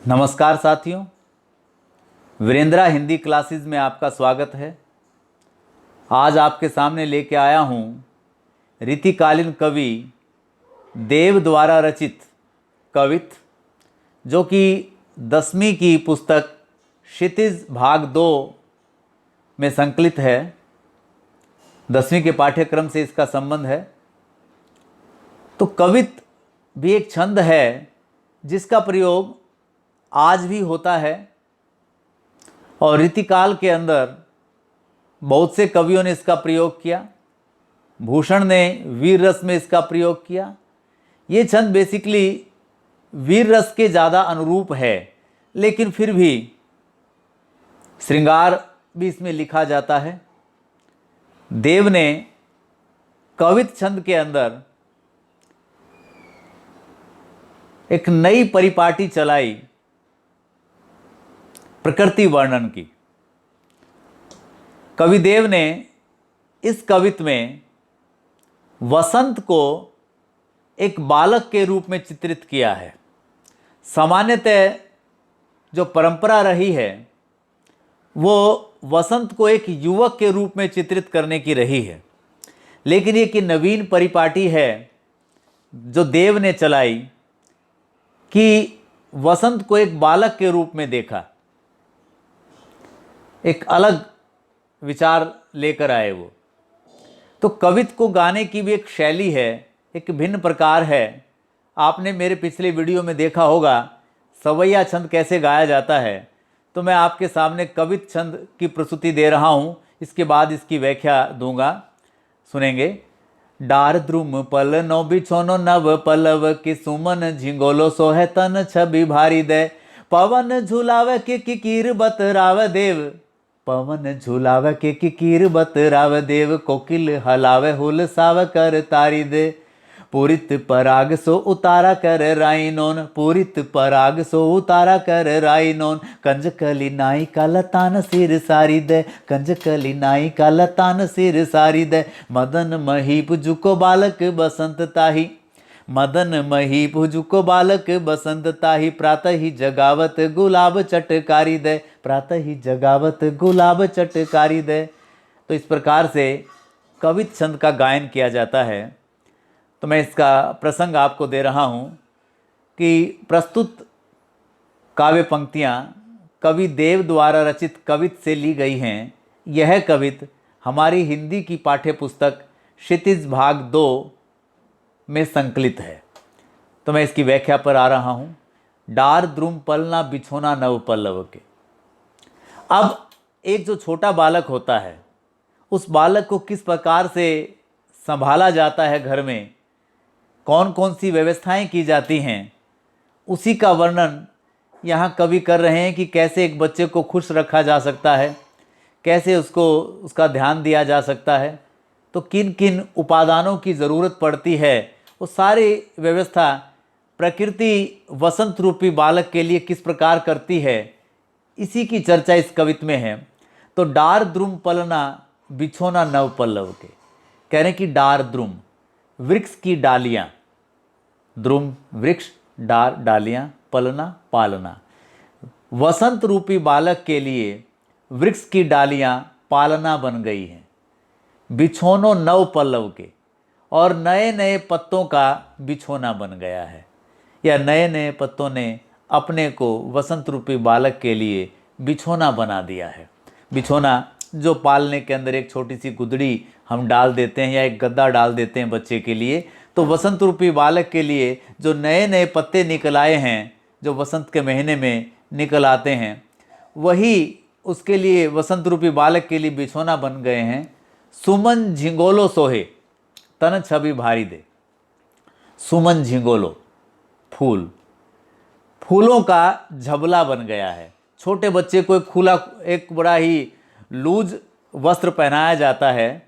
नमस्कार साथियों, वीरेंद्रा हिंदी क्लासेस में आपका स्वागत है। आज आपके सामने लेके आया हूँ रीतिकालीन कवि देव द्वारा रचित कवित, जो कि 10वीं की पुस्तक क्षितिज भाग 2 में संकलित है। 10वीं के पाठ्यक्रम से इसका संबंध है। तो कवित भी एक छंद है जिसका प्रयोग आज भी होता है और रीतिकाल के अंदर बहुत से कवियों ने इसका प्रयोग किया। भूषण ने वीर रस में इसका प्रयोग किया। ये छंद बेसिकली वीर रस के ज़्यादा अनुरूप है, लेकिन फिर भी श्रृंगार भी इसमें लिखा जाता है। देव ने कवित छंद के अंदर एक नई परिपाटी चलाई प्रकृति वर्णन की। कविदेव ने इस कवित में वसंत को एक बालक के रूप में चित्रित किया है। सामान्यतः जो परंपरा रही है वो वसंत को एक युवक के रूप में चित्रित करने की रही है, लेकिन ये कि नवीन परिपाटी है जो देव ने चलाई कि वसंत को एक बालक के रूप में देखा। एक अलग विचार लेकर आए वो। तो कवित को गाने की भी एक शैली है, एक भिन्न प्रकार है। आपने मेरे पिछले वीडियो में देखा होगा सवैया छंद कैसे गाया जाता है। तो मैं आपके सामने कवित छंद की प्रस्तुति दे रहा हूँ, इसके बाद इसकी व्याख्या दूंगा, सुनेंगे। डार द्रुम पल नो बिछोनो नव पलव कि सुमन झिंगोलो सोहे तन छवि भारी दे। पवन झुलावे के किकीर बतराव देव, पवन झुलावे के किकीर बतराव देव। कोकिल हलावे हुल साव कर तारी दे। पूरित पराग सो उतारा कर राइनोन, पूरित पराग सो उतारा कर राइनोन। कंजकली नाई का लतान सिर सारी दे, कंजकली नाई का लतान सिर सारी दे। मदन महीप जुको बालक बसंत ताही, मदन महीप जुको बालक बसंत ताही। प्रातः ही जगावत गुलाब चटकारी दे, प्रातः ही जगावत गुलाब चटकारी दे। तो इस प्रकार से कवित छंद का गायन किया जाता है। तो मैं इसका प्रसंग आपको दे रहा हूँ कि प्रस्तुत काव्य पंक्तियाँ कवि देव द्वारा रचित कवित से ली गई हैं। यह कवित हमारी हिंदी की पाठ्य पुस्तक क्षितिज भाग 2 में संकलित है। तो मैं इसकी व्याख्या पर आ रहा हूँ। डार द्रुम पलना बिछोना नव पल्लव के। अब एक जो छोटा बालक होता है, उस बालक को किस प्रकार से संभाला जाता है, घर में कौन कौन सी व्यवस्थाएं की जाती हैं, उसी का वर्णन यहाँ कवि कर रहे हैं कि कैसे एक बच्चे को खुश रखा जा सकता है, कैसे उसका ध्यान दिया जा सकता है, तो किन किन उपादानों की ज़रूरत पड़ती है, वो सारी व्यवस्था प्रकृति वसंत रूपी बालक के लिए किस प्रकार करती है, इसी की चर्चा इस कवित में है। तो डार द्रुम पलना बिछोना नव पल्लव के, कह रहे हैं कि डार द्रुम वृक्ष की डालियाँ, द्रुम वृक्ष, डार डालियाँ, पलना पालना। वसंत रूपी बालक के लिए वृक्ष की डालियाँ पालना बन गई हैं। बिछोनो नव पल्लव के, और नए नए पत्तों का बिछोना बन गया है, या नए नए पत्तों ने अपने को वसंत रूपी बालक के लिए बिछोना बना दिया है। बिछोना जो पालने के अंदर एक छोटी सी गुदड़ी हम डाल देते हैं या एक गद्दा डाल देते हैं बच्चे के लिए, तो वसंत रूपी बालक के लिए जो नए नए पत्ते निकल आए हैं, जो वसंत के महीने में निकल आते हैं, वही उसके लिए वसंत रूपी बालक के लिए बिछोना बन गए हैं। सुमन झिंगोलो सोहे तन छवि भारी दे। सुमन झिंगोलो फूल, फूलों का झबला बन गया है। छोटे बच्चे को एक बड़ा ही लूज वस्त्र पहनाया जाता है,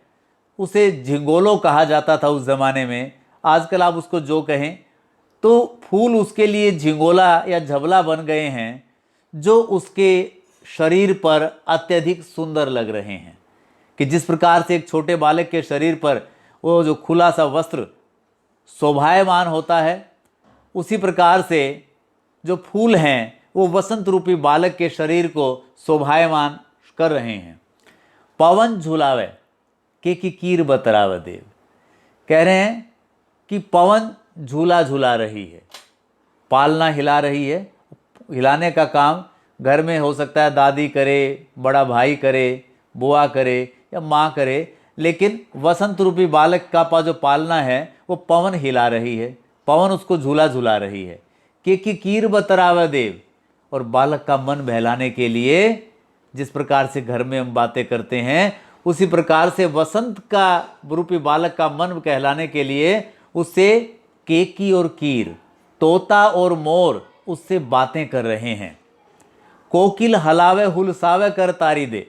उसे झिंगोलो कहा जाता था उस ज़माने में। आजकल आप उसको जो कहें, तो फूल उसके लिए झिंगोला या झबला बन गए हैं, जो उसके शरीर पर अत्यधिक सुंदर लग रहे हैं। कि जिस प्रकार से एक छोटे बालक के शरीर पर वो जो खुला सा वस्त्र शोभायमान होता है, उसी प्रकार से जो फूल हैं वो वसंत रूपी बालक के शरीर को शोभायमान कर रहे हैं। पवन झुलावे के की कीर बतराव देव, कह रहे हैं कि पवन झूला झुला रही है, पालना हिला रही है। हिलाने का काम घर में हो सकता है दादी करे, बड़ा भाई करे, बुआ करे या माँ करे, लेकिन वसंत रूपी बालक का जो पालना है वो पवन हिला रही है, पवन उसको झूला झुला रही है। के की कीर बतराव देव, और बालक का मन बहलाने के लिए जिस प्रकार से घर में हम बातें करते हैं उसी प्रकार से वसंत का रूपी बालक का मन बहलाने के लिए उससे केकी और कीर, तोता और मोर उससे बातें कर रहे हैं। कोकिल हलावे हुलसावे कर तारी दे,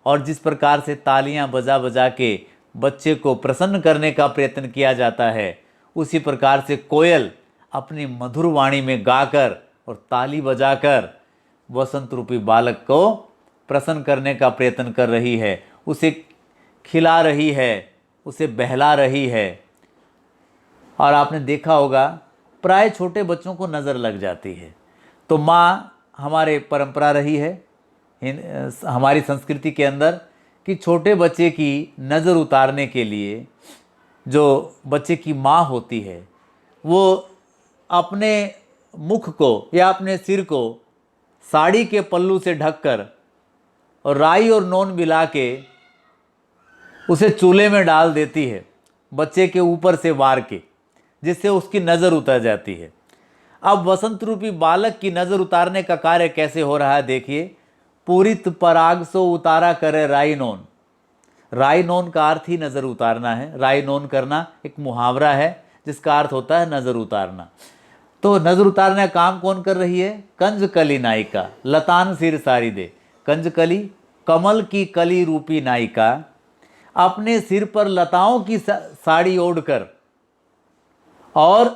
और जिस प्रकार से तालियां बजा बजा के बच्चे को प्रसन्न करने का प्रयत्न किया जाता है, उसी प्रकार से कोयल अपनी मधुर वाणी में गाकर और ताली बजाकर वसंत रूपी बालक को प्रसन्न करने का प्रयत्न कर रही है, उसे खिला रही है, उसे बहला रही है। और आपने देखा होगा प्राय छोटे बच्चों को नज़र लग जाती है, तो माँ हमारे परंपरा रही है हमारी संस्कृति के अंदर कि छोटे बच्चे की नज़र उतारने के लिए जो बच्चे की माँ होती है वो अपने मुख को या अपने सिर को साड़ी के पल्लू से ढककर और राई और नून मिला के उसे चूल्हे में डाल देती है बच्चे के ऊपर से वार के, जिससे उसकी नज़र उतर जाती है। अब वसंत रूपी बालक की नज़र उतारने का कार्य कैसे हो रहा है देखिए। पूरित पराग सो उतारा करे राई नोन। राई नोन का अर्थ ही नज़र उतारना है। राई नोन करना एक मुहावरा है जिसका अर्थ होता है नज़र उतारना। तो नज़र उतारने का काम कौन कर रही है? कंजकली नायिका लतान सिर सारी दे। कंजकली कमल की कली रूपी नायिका अपने सिर पर लताओं की साड़ी ओढ़कर और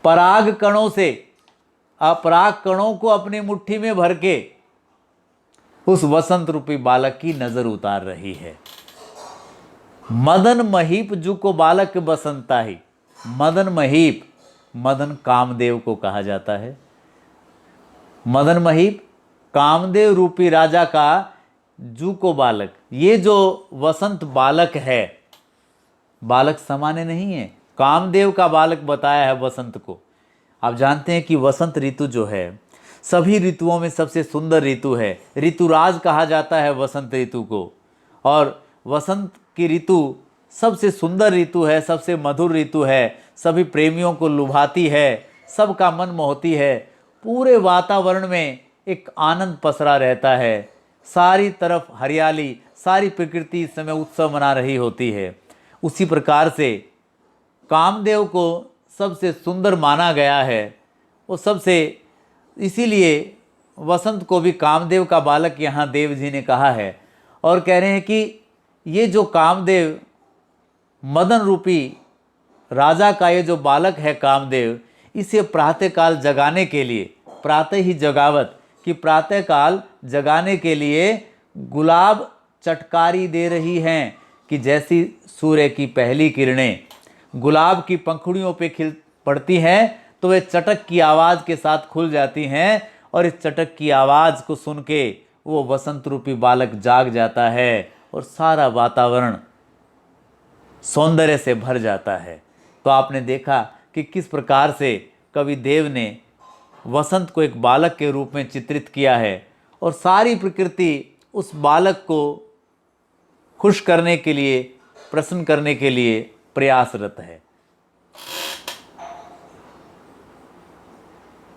पराग कणों से अपराग कणों को अपनी मुट्ठी में भर के उस वसंत रूपी बालक की नजर उतार रही है। मदन महीप जू को बालक बसंता ही। मदन महीप, मदन कामदेव को कहा जाता है। मदन महीप कामदेव रूपी राजा का जू को बालक, ये जो वसंत बालक है, बालक सामान्य नहीं है, कामदेव का बालक बताया है वसंत को। आप जानते हैं कि वसंत ऋतु जो है सभी ऋतुओं में सबसे सुंदर ऋतु है। ऋतुराज कहा जाता है वसंत ऋतु को, और वसंत की ऋतु सबसे सुंदर ऋतु है, सबसे मधुर ऋतु है, सभी प्रेमियों को लुभाती है, सबका मन मोहती है। पूरे वातावरण में एक आनंद पसरा रहता है, सारी तरफ हरियाली, सारी प्रकृति इस समय उत्सव मना रही होती है। उसी प्रकार से कामदेव को सबसे सुंदर माना गया है, वो सबसे, इसीलिए वसंत को भी कामदेव का बालक यहाँ देव जी ने कहा है। और कह रहे हैं कि ये जो कामदेव मदन रूपी राजा का ये जो बालक है कामदेव, इसे प्रातःकाल जगाने के लिए, प्रातः ही जगावत कि प्रातःकाल जगाने के लिए गुलाब चटकारी दे रही हैं कि जैसी सूर्य की पहली किरणें गुलाब की पंखुड़ियों पे खिल पड़ती हैं तो वे चटक की आवाज़ के साथ खुल जाती हैं, और इस चटक की आवाज़ को सुन के वो वसंत रूपी बालक जाग जाता है और सारा वातावरण सौंदर्य से भर जाता है। तो आपने देखा कि किस प्रकार से कवि देव ने वसंत को एक बालक के रूप में चित्रित किया है, और सारी प्रकृति उस बालक को खुश करने के लिए, प्रसन्न करने के लिए प्रयासरत है।